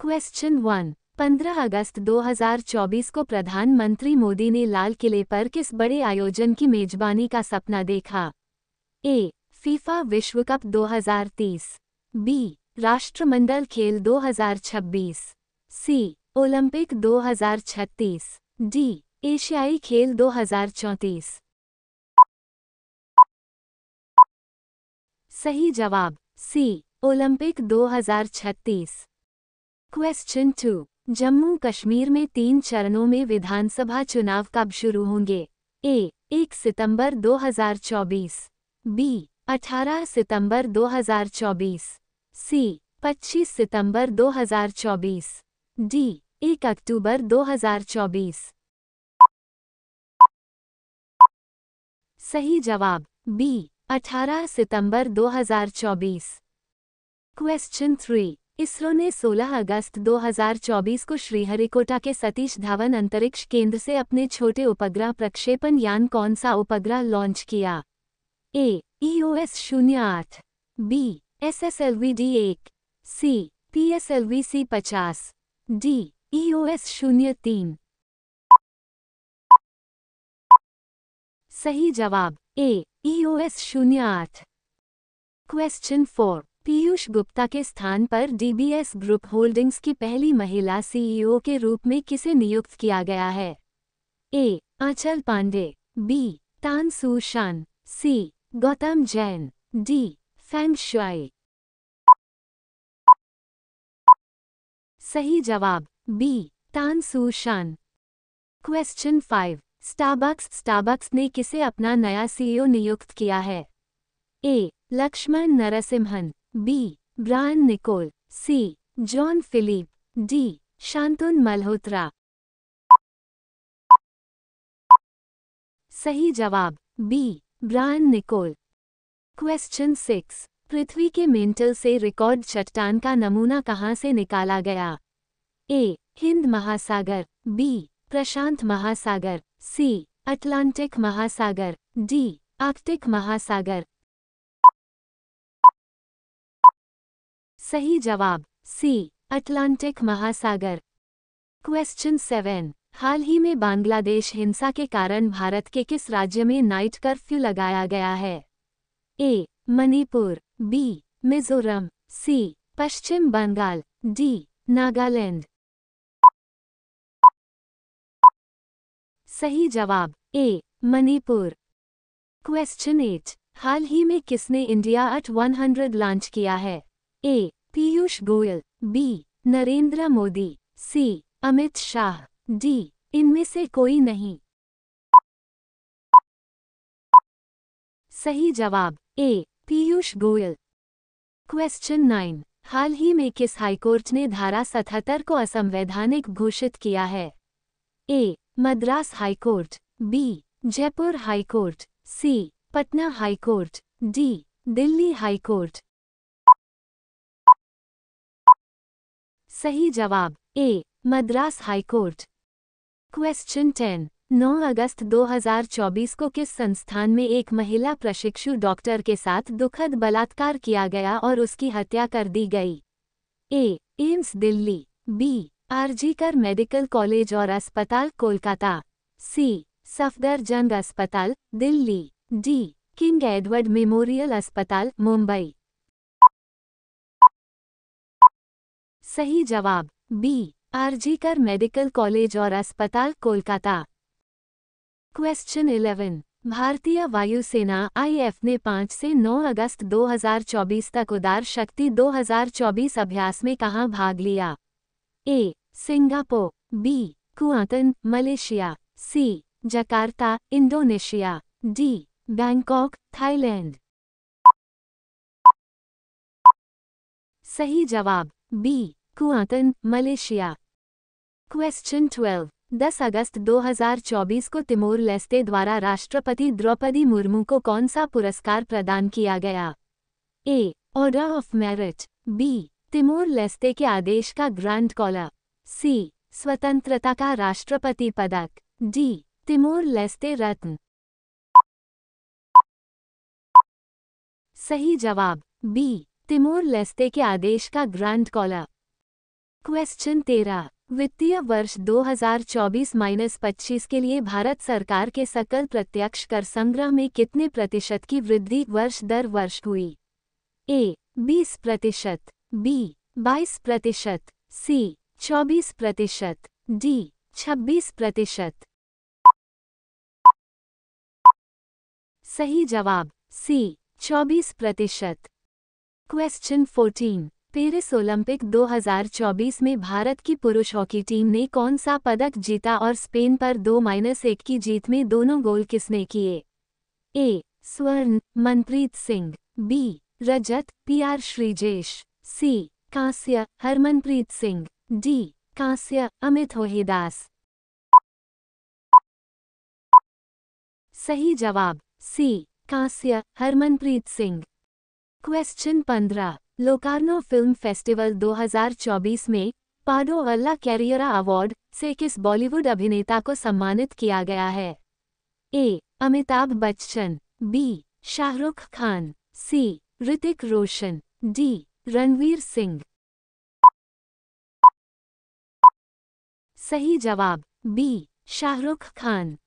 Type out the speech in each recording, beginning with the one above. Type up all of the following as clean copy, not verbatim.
Question 1। 15 अगस्त 2024 को प्रधानमंत्री मोदी ने लाल किले पर किस बड़े आयोजन की मेजबानी का सपना देखा? ए. फीफा विश्व कप 2030। बी. राष्ट्रमंडल खेल 2026। सी. ओलंपिक 2036। डी. एशियाई खेल 2034। सही जवाब सी. ओलंपिक 2036। क्वेश्चन 2। जम्मू कश्मीर में 3 चरणों में विधानसभा चुनाव कब शुरू होंगे? ए. 1 सितंबर 2024। बी. 18 सितंबर 2024। सी. 25 सितंबर 2024। डी. 1 अक्टूबर 2024। सही जवाब बी. 18 सितंबर 2024। क्वेश्चन 3। इसरो ने 16 अगस्त 2024 को श्रीहरिकोटा के सतीश धवन अंतरिक्ष केंद्र से अपने छोटे उपग्रह प्रक्षेपण यान कौन सा उपग्रह लॉन्च किया? ए. EOS-08। बी. SSLV-D1। सी. PSLV-C50। डी. EOS-03। सही जवाब ए. EOS-08। क्वेश्चन 4। पीयूष गुप्ता के स्थान पर DBS ग्रुप होल्डिंग्स की पहली महिला CEO के रूप में किसे नियुक्त किया गया है? ए. आंचल Pandey. B. Tan Su Shan. C. Gautam Jain. D. Feng Shuai. सही जवाब बी. तानसू शान। क्वेश्चन 5। स्टारबक्स ने किसे अपना नया CEO नियुक्त किया है? A. Laxman Narasimhan. B. Brian Niccol. C. John Philip. D. Shantanu Malhotra. सही जवाब बी. Brian Niccol. क्वेश्चन 6। पृथ्वी के मेंटल से रिकॉर्ड चट्टान का नमूना कहाँ से निकाला गया? ए. हिंद महासागर। बी. प्रशांत महासागर। सी. अटलांटिक महासागर। डी. आर्कटिक महासागर। सही जवाब सी. अटलांटिक महासागर। क्वेश्चन 7। हाल ही में बांग्लादेश हिंसा के कारण भारत के किस राज्य में नाइट कर्फ्यू लगाया गया है? ए. मणिपुर। बी. मिजोरम। सी. पश्चिम बंगाल। डी. नागालैंड। सही जवाब ए. मणिपुर। क्वेश्चन 8। हाल ही में किसने इंडिया एट 100 लॉन्च किया है? ए. पीयूष गोयल। बी. नरेंद्र मोदी। सी. अमित शाह। डी. इनमें से कोई नहीं। सही जवाब ए. पीयूष गोयल। क्वेश्चन 9। हाल ही में किस हाईकोर्ट ने धारा 77 को असंवैधानिक घोषित किया है? A. Madras high court. B. Jaipur high court. C. Patna high court. D. Delhi high court. सही जवाब ए. मद्रास हाईकोर्ट। क्वेश्चन 10। 9 अगस्त 2024 को किस संस्थान में एक महिला प्रशिक्षु डॉक्टर के साथ दुखद बलात्कार किया गया और उसकी हत्या कर दी गई? A. AIIMS Delhi. B. RG Kar medical college और अस्पताल कोलकाता। सी. सफदरजंग अस्पताल Delhi. D. King Edward Memorial अस्पताल मुंबई। सही जवाब बी. आरजीकर मेडिकल कॉलेज और अस्पताल कोलकाता। क्वेश्चन 11। भारतीय वायुसेना IF ने 5 से 9 अगस्त 2024 तक उदार शक्ति 2024 अभ्यास में कहाँ भाग लिया? A. Singapore. B. Kuantan Malaysia. C. Jakarta Indonesia. D. Bangkok Thailand. सही जवाब बी. Kuantan Malaysia. क्वेश्चन 12। 10 अगस्त 2024 को तिमोर लेस्ते द्वारा राष्ट्रपति द्रौपदी मुर्मू को कौन सा पुरस्कार प्रदान किया गया? A. Order of merit. B. Timor Leste के आदेश का ग्रैंड कॉलर। सी. स्वतंत्रता का राष्ट्रपति पदक। डी. तिमोर लेस्ते रत्न। सही जवाब बी. तिमोर लेस्ते के आदेश का ग्रैंड कॉलर। क्वेश्चन 13। वित्तीय वर्ष 2024-25 के लिए भारत सरकार के सकल प्रत्यक्ष कर संग्रह में कितने प्रतिशत की वृद्धि वर्ष दर वर्ष हुई? ए 20%, बी 22%, सी 24%, डी 26%। सही जवाब सी 24%। क्वेश्चन 14। पेरिस ओलंपिक 2024 में भारत की पुरुष हॉकी टीम ने कौन सा पदक जीता और स्पेन पर 2-1 की जीत में दोनों गोल किसने किए? ए स्वर्ण मनप्रीत सिंह, बी रजत पीआर श्रीजेश, सी कांस्य हरमनप्रीत सिंह, डी कांस्य अमित होहेदास। सही जवाब सी कांस्य Harmanpreet Singh. Question 15। Locarno film festival 2024 में पाडो अल्ला कैरियरा अवार्ड से किस बॉलीवुड अभिनेता को सम्मानित किया गया है? ए अमिताभ बच्चन, बी शाहरुख खान, सी ऋतिक रोशन, डी रणवीर सिंह। सही जवाब बी शाहरुख खान।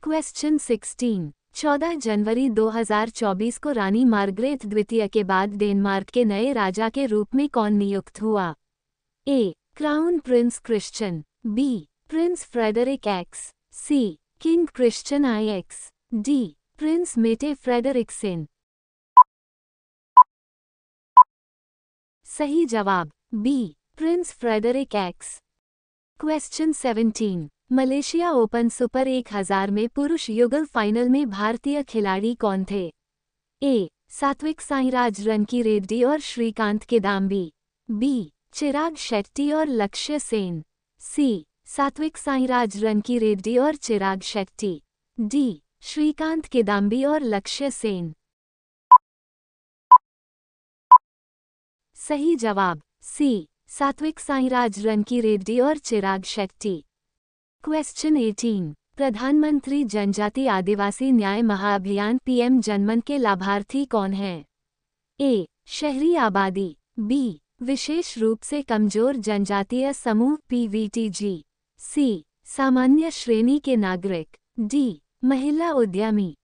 क्वेश्चन 16। 14 जनवरी 2024 को रानी मार्गरेट द्वितीय के बाद डेनमार्क के नए राजा के रूप में कौन नियुक्त हुआ? A crown prince Christian, B prince Frederik X, C king Christian IX, D prince Mette Frederiksen. सही जवाब B prince Frederik X. Question 17। Malaysia open super 1000 में पुरुष युगल फाइनल में भारतीय खिलाड़ी कौन थे? ए सात्विक साईराज रनकीरेड्डी और श्रीकांत किदाम्बी, बी चिराग शेट्टी और लक्ष्य सेन, सी सात्विक साईराज रनकीरेड्डी और चिराग शेट्टी, डी श्रीकांत किदाम्बी और लक्ष्य सेन। सही जवाब सी सात्विक साईराज रनकीरेड्डी और चिराग शेट्टी। क्वेश्चन 18। प्रधानमंत्री जनजाति आदिवासी न्याय महाअभियान पीएम जनमन के लाभार्थी कौन हैं? ए शहरी आबादी, बी विशेष रूप से कमजोर जनजातीय समूह पीवीटीजी, सी सामान्य श्रेणी के नागरिक, डी महिला उद्यमी।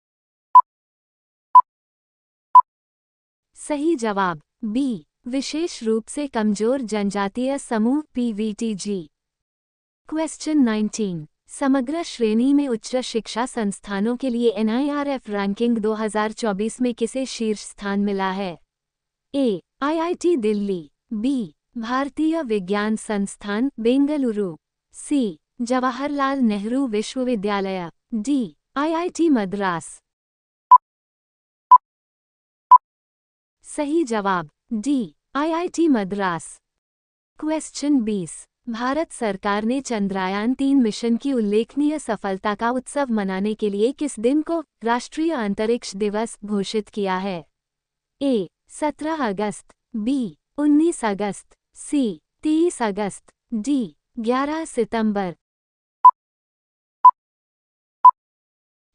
सही जवाब बी विशेष रूप से कमजोर जनजातीय समूह पीवीटीजी। क्वेश्चन 19। समग्र श्रेणी में उच्च शिक्षा संस्थानों के लिए एनआईआरएफ रैंकिंग 2024 में किसे शीर्ष स्थान मिला है? ए आईआईटी दिल्ली, बी भारतीय विज्ञान संस्थान बेंगलुरु, सी जवाहरलाल नेहरू विश्वविद्यालय, डी आईआईटी मद्रास। सही जवाब D IIT Madras. Question 20। Bharat सरकार ने चंद्रयान-3 मिशन की उल्लेखनीय सफलता का उत्सव मनाने के लिए किस दिन को राष्ट्रीय अंतरिक्ष दिवस घोषित किया है? ए 17 अगस्त, बी 19 अगस्त, सी 23 अगस्त, डी 11 सितंबर।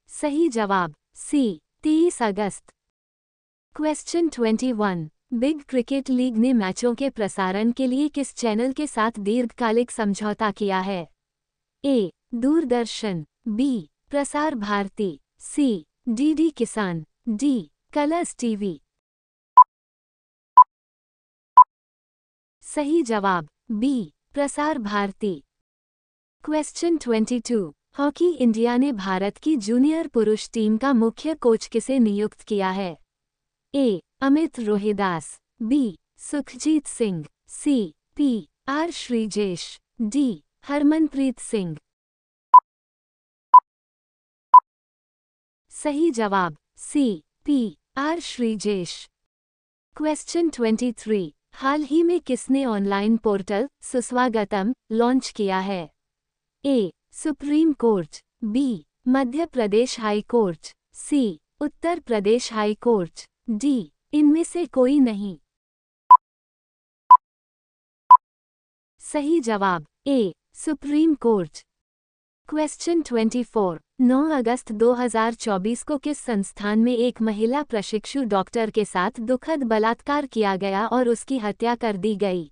सही जवाब सी 23 अगस्त। क्वेश्चन 21। बिग क्रिकेट लीग ने मैचों के प्रसारण के लिए किस चैनल के साथ दीर्घकालिक समझौता किया है? ए दूरदर्शन, बी प्रसार भारती, सी डीडी किसान, डी कलर्स टीवी। सही जवाब B Prasar Bharati. Question 22। Hockey India ने भारत की जूनियर पुरुष टीम का मुख्य कोच किसे नियुक्त किया है? A Amit Rohidas, B Sukhjeet Singh, C P R Sreejesh, D Harmanpreet Singh. सही जवाब C P R Sreejesh. Question 23। हाल ही में किसने ऑनलाइन पोर्टल सुस्वागतम लॉन्च किया है? A supreme court, B Madhya Pradesh high court, C Uttar Pradesh high court, D इनमें से कोई नहीं। सही जवाब ए सुप्रीम कोर्ट। क्वेश्चन 24। 9 अगस्त 2024 को किस संस्थान में एक महिला प्रशिक्षु डॉक्टर के साथ दुखद बलात्कार किया गया और उसकी हत्या कर दी गई?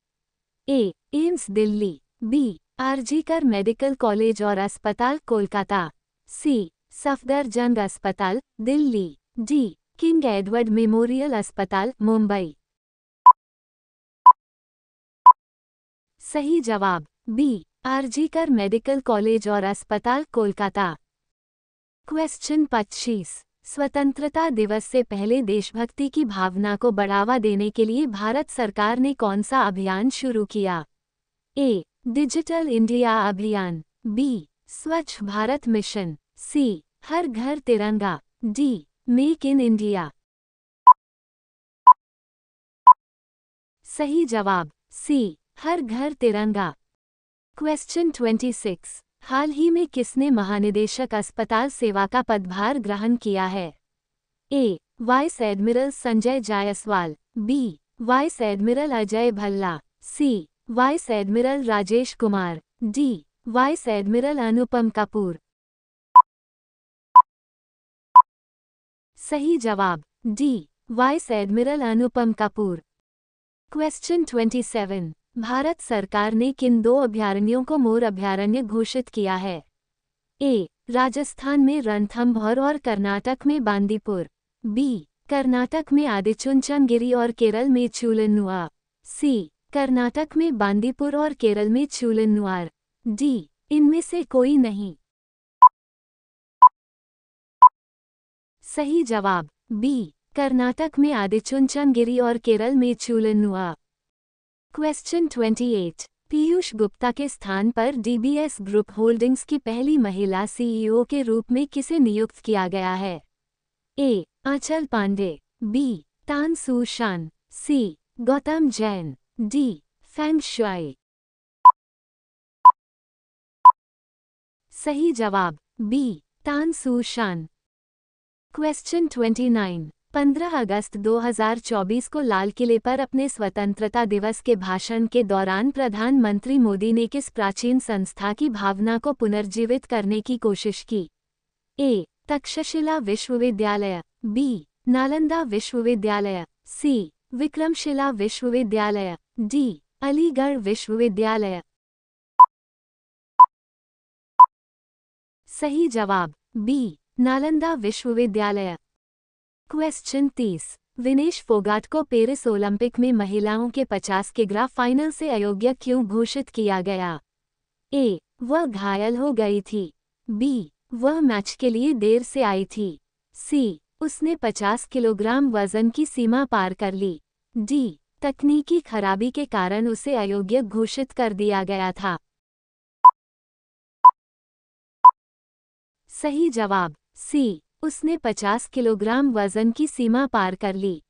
A AIIMS Delhi, B RG Kar medical college और अस्पताल कोलकाता, सी सफदरजंग अस्पताल Delhi, D King Edward Memorial अस्पताल मुंबई। सही जवाब बी आरजीकर मेडिकल कॉलेज और अस्पताल कोलकाता। क्वेश्चन 25। स्वतंत्रता दिवस से पहले देशभक्ति की भावना को बढ़ावा देने के लिए भारत सरकार ने कौन सा अभियान शुरू किया? ए डिजिटल इंडिया अभियान, बी स्वच्छ भारत मिशन, सी हर घर तिरंगा, डी मेक इन इंडिया। सही जवाब सी हर घर तिरंगा। क्वेश्चन 26। हाल ही में किसने महानिदेशक अस्पताल सेवा का पदभार ग्रहण किया है? A vice admiral Sanjay Jaiswal, B vice admiral Ajay Bhalla, C vice admiral Rajesh Kumar, D vice admiral Anupam Kapoor. सही जवाब D vice admiral Anupam Kapoor. Question 27। Bharat सरकार ने किन दो अभयारण्यों को मोर अभयारण्य घोषित किया है? ए राजस्थान में रणथंभौर और कर्नाटक में बांदीपुर, बी कर्नाटक में आदिचुंचनगिरी और केरल में चूलन्नुआ, सी कर्नाटक में बांदीपुर और केरल में चूलन्नुआर, डी इनमें से कोई नहीं। सही जवाब बी कर्नाटक में आदिचुंचनगिरी और केरल में चूलन्नुआ। क्वेश्चन 28। पीयूष गुप्ता के स्थान पर डीबीएस ग्रुप होल्डिंग्स की पहली महिला सीईओ के रूप में किसे नियुक्त किया गया है? ए आंचल Pandey, B Tan Su Shan, C Gautam Jain, D Feng Shuai. सही जवाब बी तान सू शान। क्वेश्चन 29। 15 अगस्त 2024 को लाल किले पर अपने स्वतंत्रता दिवस के भाषण के दौरान प्रधानमंत्री मोदी ने किस प्राचीन संस्था की भावना को पुनर्जीवित करने की कोशिश की? ए तक्षशिला विश्वविद्यालय, बी नालंदा विश्वविद्यालय, सी विक्रमशिला विश्वविद्यालय, डी अलीगढ़ विश्वविद्यालय। सही जवाब बी नालंदा विश्वविद्यालय। क्वेश्चन 30। विनेश फोगाट को पेरिस ओलंपिक में महिलाओं के 50 किग्रा फाइनल से अयोग्य क्यों घोषित किया गया? ए वह घायल हो गई थी, बी वह मैच के लिए देर से आई थी, सी उसने 50 किलोग्राम वजन की सीमा पार कर ली, डी तकनीकी खराबी के कारण उसे अयोग्य घोषित कर दिया गया था। सही जवाब सी उसने 50 किलोग्राम वजन की सीमा पार कर ली।